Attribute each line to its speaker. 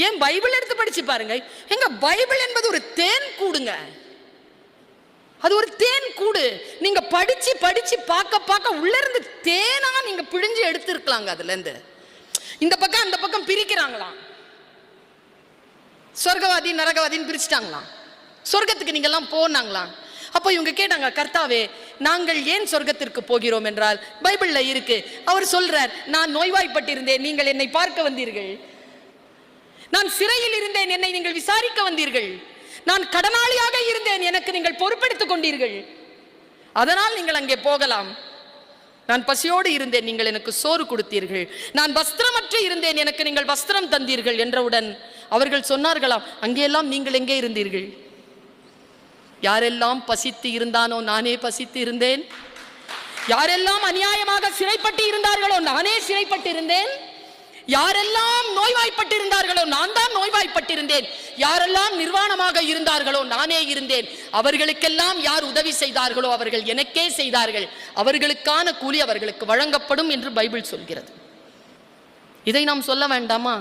Speaker 1: ஏன் பைபிள் எடுத்து படிச்சு பாருங்க. எங்க பைபிள் என்பது ஒரு தேன் கூடுங்க. அது ஒரு தேன் கூடு. நீங்க படிச்சு படிச்சு பார்க்க உள்ள இருந்து தேனா நீங்க பிழிஞ்சு எடுத்திருக்கலாங்க. அதுல இருந்து இந்த பக்கம் அந்த பக்கம் பிரிக்கிறாங்களாம். சொர்க்கவாதி நரகவாதின்னு பிரிச்சுட்டாங்களாம். சொர்க்கத்துக்கு நீங்க எல்லாம் போனாங்களாம். அப்போ இவங்க கேட்டாங்க, கர்த்தாவே நாங்கள் ஏன் சொர்க்கத்திற்கு போகிறோம் என்றால் பைபிள்ல இருக்கு. அவர் சொல்றார், நான் நோய்வாய்ப்பட்டிருந்தேன், நீங்கள் என்னை பார்க்க வந்தீர்கள். நான் சிறையில் இருந்தேன், என்னை நீங்கள் விசாரிக்க வந்தீர்கள். நான் கடனாளியாக இருந்தேன், எனக்கு நீங்கள் பொறுப்பெடுத்துக் கொண்டீர்கள். அதனால் நீங்கள் அங்கே போகலாம். நான் பசியோடு இருந்தேன், நீங்கள் எனக்கு சோறு கொடுத்தீர்கள். நான் வஸ்திரமற்று இருந்தேன், எனக்கு நீங்கள் வஸ்திரம் தந்தீர்கள் என்றவுடன் அவர்கள் சொன்னார்களாம், அங்கெல்லாம் நீங்கள் எங்கே இருந்தீர்கள்? யாரெல்லாம் பசித்து இருந்தானோ நானே பசித்து இருந்தேன். யாரெல்லாம் அநியாயமாக சிறைப்பட்டு இருந்தார்களோ நானே சிறைப்பட்டு இருந்தேன். யாரெல்லாம் நோய்வாய்ப்பட்டு இருந்தார்களோ நான் தான் நோய்வாய்ப்பட்டிருந்தேன். யாரெல்லாம் நிர்வாணமாக இருந்தார்களோ நானே இருந்தேன். அவர்களுக்கெல்லாம் யார் உதவி செய்தார்களோ அவர்கள் எனக்கே செய்தார்கள். அவர்களுக்கான கூலி அவர்களுக்கு வழங்கப்படும் என்று பைபிள் சொல்கிறது. இதை நாம் சொல்ல வேண்டாமா?